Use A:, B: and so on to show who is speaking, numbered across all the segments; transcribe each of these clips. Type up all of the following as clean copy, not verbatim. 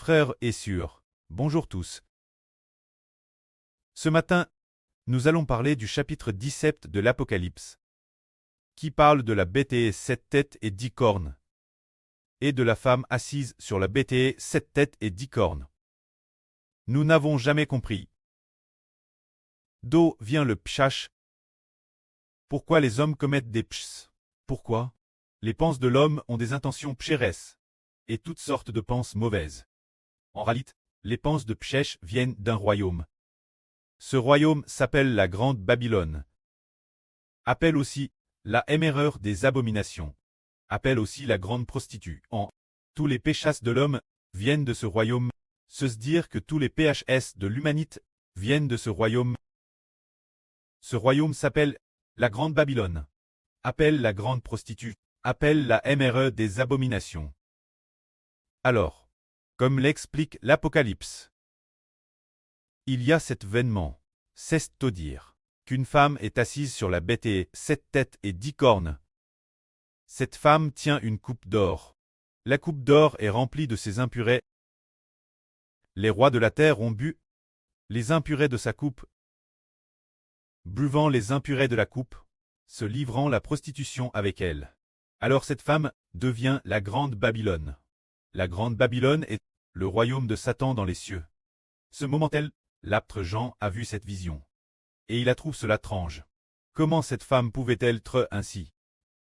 A: Frères et sœurs, bonjour tous. Ce matin, nous allons parler du chapitre 17 de l'Apocalypse, qui parle de la bête et 7 têtes et 10 cornes, et de la femme assise sur la bête et 7 têtes et 10 cornes. Nous n'avons jamais compris. D'où vient le pshach? Pourquoi les hommes commettent des pshs? Pourquoi? Les pensées de l'homme ont des intentions pshéresses, et toutes sortes de pensées mauvaises. En réalité, les pensées de pshech viennent d'un royaume. Ce royaume s'appelle la Grande Babylone. Appelle aussi la émereur des abominations. Appelle aussi la grande prostituée. Tous les péchas de l'homme viennent de ce royaume. Se dire que tous les phs de l'humanité viennent de ce royaume. Ce royaume s'appelle la Grande Babylone. Appelle la grande prostituée. Appelle la émereur des abominations. Alors, comme l'explique l'Apocalypse, il y a cet événement, c'est-à-dire qu'une femme est assise sur la bête et 7 têtes et 10 cornes. Cette femme tient une coupe d'or. La coupe d'or est remplie de ses impurés. Les rois de la terre ont bu les impurés de sa coupe, buvant les impurés de la coupe, se livrant la prostitution avec elle. Alors cette femme devient la Grande Babylone. La Grande Babylone est le royaume de Satan dans les cieux. Ce moment-là, l'apôtre Jean a vu cette vision. Et il a trouvé cela étrange. Comment cette femme pouvait-elle être ainsi?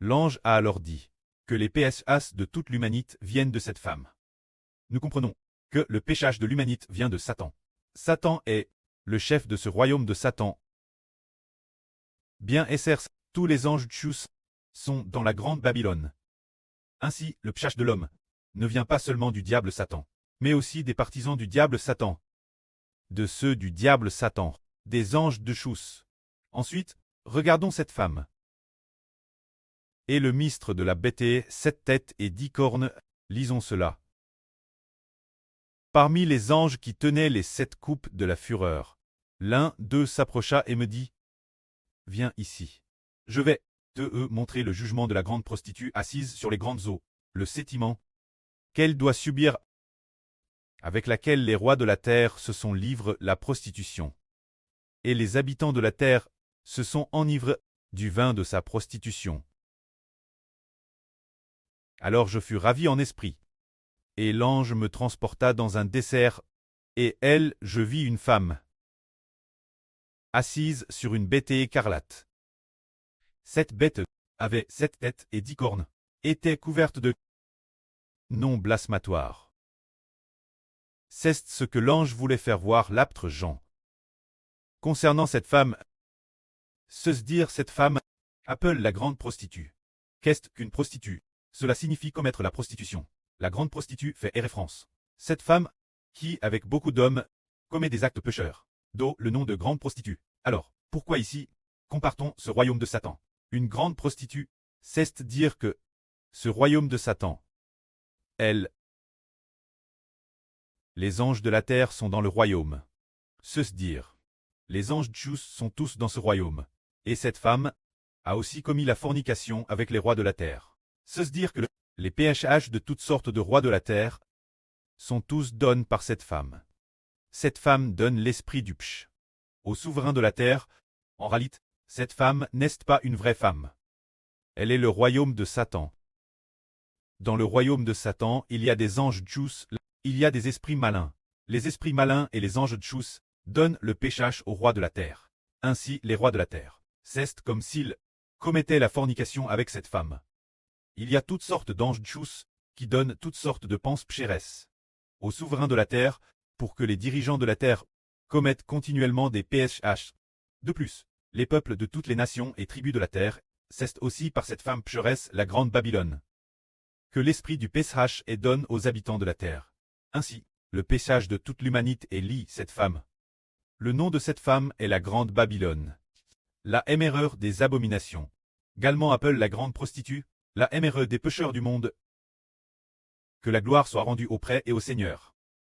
A: L'ange a alors dit que les phs de toute l'humanité viennent de cette femme. Nous comprenons que le péchage de l'humanité vient de Satan. Satan est le chef de ce royaume de Satan. Bien SRC, tous les anges de Chus sont dans la Grande Babylone. Ainsi, le péchage de l'homme ne vient pas seulement du diable Satan, mais aussi des partisans du diable Satan, de ceux du diable Satan, des anges de Chus. Ensuite, regardons cette femme. Et le ministre de la bête et 7 têtes et 10 cornes, lisons cela. Parmi les anges qui tenaient les 7 coupes de la fureur, l'un d'eux s'approcha et me dit, « Viens ici. Je vais te montrer le jugement de la grande prostituée assise sur les grandes eaux, le châtiment qu'elle doit subir, avec laquelle les rois de la terre se sont livrés la prostitution. Et les habitants de la terre se sont enivrés du vin de sa prostitution. Alors je fus ravi en esprit. Et l'ange me transporta dans un désert, et elle, je vis une femme, assise sur une bête écarlate. Cette bête avait 7 têtes et 10 cornes, était couverte de noms blasphématoires. C'est ce que l'ange voulait faire voir l'apôtre Jean. Concernant cette femme, se dire cette femme appelle la grande prostituée. Qu'est-ce qu'une prostituée? Cela signifie commettre la prostitution. La grande prostituée fait référence. Cette femme, qui, avec beaucoup d'hommes, commet des actes pécheurs, d'où le nom de grande prostituée. Alors, pourquoi ici compare-t-on ce royaume de Satan? Une grande prostituée, c'est dire que ce royaume de Satan, les anges de la terre sont dans le royaume. Se dire, les anges de Chus sont tous dans ce royaume. Et cette femme a aussi commis la fornication avec les rois de la terre. Se dire que les phh de toutes sortes de rois de la terre sont tous donnés par cette femme. Cette femme donne l'esprit du psh au souverain de la terre. En réalité, cette femme n'est pas une vraie femme. Elle est le royaume de Satan. Dans le royaume de Satan, il y a des anges de Chus, il y a des esprits malins. Les esprits malins et les anges de Chus donnent le péchage aux rois de la terre. Ainsi, les rois de la terre, c'est comme s'ils commettaient la fornication avec cette femme. Il y a toutes sortes d'anges de Chus qui donnent toutes sortes de pensées pshéresses aux souverains de la terre pour que les dirigeants de la terre commettent continuellement des phh. De plus, les peuples de toutes les nations et tribus de la terre, c'est aussi par cette femme pcheresse la grande Babylone que l'esprit du psh est donné aux habitants de la terre. Ainsi, le péchage de toute l'humanité est lié cette femme. Le nom de cette femme est la grande Babylone, la émereur des abominations. Également appelle la grande prostituée, la émereur des pécheurs du monde. Que la gloire soit rendue auprès et au Seigneur.